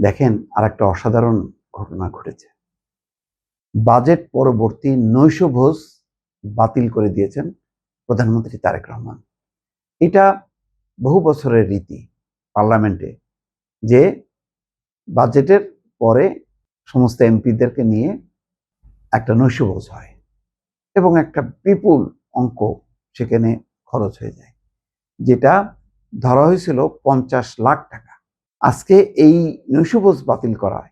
দেখেন, আরেকটা অসাধারণ ঘটনা ঘটেছে। বাজেট পরবর্তী নৈশভোজ বাতিল করে দিয়েছেন প্রধানমন্ত্রী তারেক রহমান। এটা বহু বছরের রীতি পার্লামেন্টে, যে বাজেটের পরে সমস্ত এমপিদেরকে নিয়ে একটা নৈশভোজ হয় এবং একটা বিপুল অঙ্ক সেখানে খরচ হয়ে যায়, যেটা ধরা হয়েছিল 50 লাখ টাকা। আজকে এই নৈশভোজ বাতিল করায়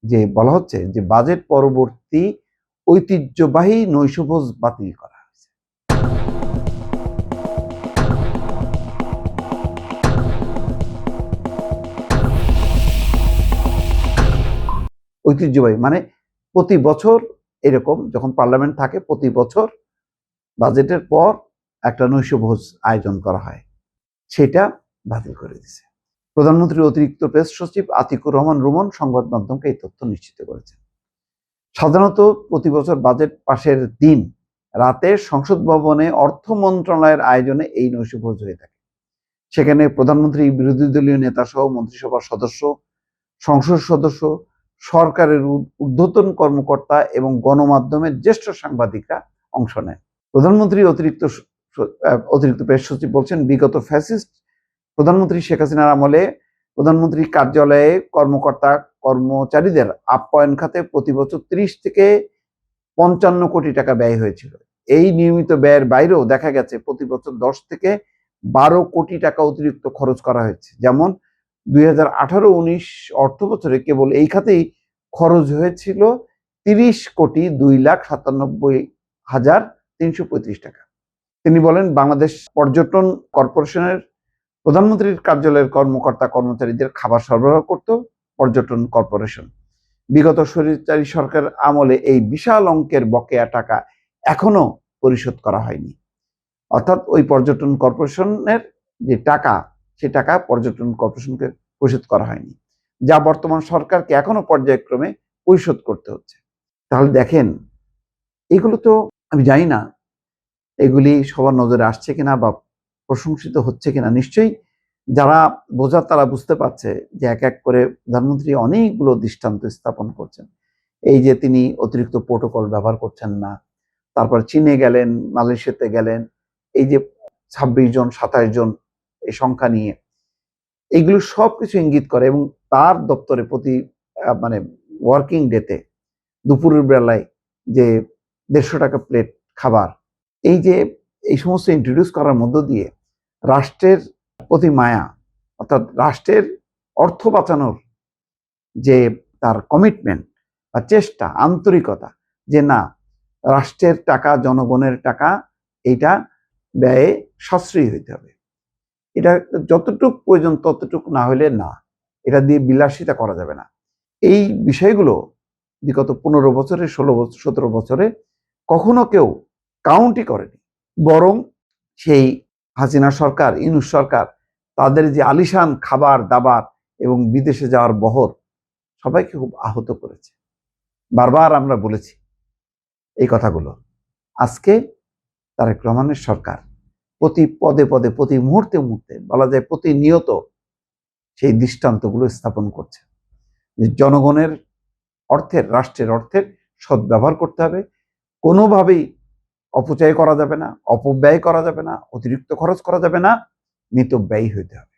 যে বলা হচ্ছে যে বাজেট পরবর্তী ঐতিহ্যবাহী নৈশভোজ বাতিল করা হয়েছে। ঐতিহ্যবাহী মানে প্রতি বছর এরকম যখন পার্লামেন্ট থাকে, প্রতি বছর বাজেটের পর একটা নৈশভোজ আয়োজন করা হয়, সেটা বাতিল করে দিয়েছে। প্রধানমন্ত্রীর অতিরিক্ত প্রেস সচিব আতিকুর রহমান রুমন সংবাদ মাধ্যমকে এই তথ্য নিশ্চিত করেছেন। সাধারণত প্রতি বছর বাজেট পাশের দিন রাতে সংসদ ভবনে অর্থ মন্ত্রণালয়ের আয়োজনে এই নৈশভোজ হয়ে থাকে। সেখানে প্রধানমন্ত্রী, বিরোধী দলীয় নেতা সহ মন্ত্রিসভার সদস্য, সংসদ সদস্য, সরকারের ঊর্ধ্বতন কর্মকর্তা এবং গণমাধ্যমের জ্যেষ্ঠ সাংবাদিকরা অংশ নেন। প্রধানমন্ত্রী অতিরিক্ত প্রেস সচিব বলছেন, বিগত ফ্যাসিস্ট প্রধানমন্ত্রী শেখ হাসিনার আমলে প্রধানমন্ত্রী কার্যালয়ে কর্মকর্তা কর্মচারীদের আপ্যায়ন খাতে প্রতি বছর 30 থেকে 55 কোটি টাকা ব্যয় হয়েছিল। এই নিয়মিত ব্যয়ের বাইরেও দেখা গেছে প্রতি বছর 10 থেকে 12 কোটি টাকা অতিরিক্ত খরচ করা হয়েছে। যেমন 2018-19 অর্থ বছরে কেবল এই খাতেই খরচ হয়েছিল 30,97,335 টাকা। তিনি বলেন, বাংলাদেশ পর্যটন কর্পোরেশনের প্রধানমন্ত্রীর কার্যালয়ের কর্মকর্তা কর্মচারীদের খাবার সরবরাহ করত পর্যটন কর্পোরেশন। বিগত স্বৈরাচারী সরকার আমলে এই বিশাল অঙ্কের বকেয়া টাকা এখনো পরিশোধ করা হয়নি। অর্থাৎ ওই পর্যটন কর্পোরেশনের যে টাকা, সে টাকা পর্যটন কর্পোরেশনকে পরিশোধ করা হয়নি, যা বর্তমান সরকারকে এখনো পর্যায়ক্রমে পরিশোধ করতে হচ্ছে। তাহলে দেখেন, এগুলো তো আমি জানি না এগুলি সবার নজরে আসছে কিনা বা প্রশংসিত হচ্ছে কিনা। নিশ্চয়ই যারা বোঝার তারা বুঝতে পারছে যে এক এক করে প্রধানমন্ত্রী অনেকগুলো দৃষ্টান্ত স্থাপন করছেন। এই যে তিনি অতিরিক্ত প্রোটোকল ব্যবহার করছেন না, তারপর চীনে গেলেন, মালয়েশিয়াতে গেলেন, এই যে 26 জন 27 জন এই সংখ্যা নিয়ে, এগুলো সবকিছু ইঙ্গিত করে। এবং তার দপ্তরে প্রতি মানে ওয়ার্কিং ডেতে দুপুরের বেলায় যে 150 টাকা প্লেট খাবার, এই যে এই সমস্ত ইন্ট্রোডিউস করার মধ্য দিয়ে রাষ্ট্রের প্রতি মায়া, অর্থাৎ রাষ্ট্রের অর্থ বাঁচানোর যে তার কমিটমেন্ট বা চেষ্টা, আন্তরিকতা, যে না, রাষ্ট্রের টাকা, জনগণের টাকা, এইটা ব্যয়ে সাশ্রয়ী হইতে হবে, এটা যতটুকু প্রয়োজন ততটুকু না হলে না, এটা দিয়ে বিলাসিতা করা যাবে না। এই বিষয়গুলো বিগত 15 বছরে, 16 বছর, 17 বছরে কখনো কেউ কাউন্টই করেনি। বরং সেই হাসিনা সরকার, ইউনূস সরকার, তাদের যে আলিশান খাবার দাবার এবং বিদেশে যাওয়ার বহর সবাইকে খুব আহত করেছে। বারবার আমরা বলেছি এই কথাগুলো। আজকে তারেক রহমানের সরকার প্রতি পদে পদে, প্রতি মুহূর্তে মুহূর্তে, বলা যায় প্রতিনিয়ত সেই দৃষ্টান্তগুলো স্থাপন করছে যে জনগণের অর্থের, রাষ্ট্রের অর্থের সদ্ব্যবহার করতে হবে, কোনোভাবেই অপচয় করা যাবে না, অপব্যয় করা যাবে না, অতিরিক্ত খরচ করা যাবে না, মিতব্যয়ী হইতে হবে।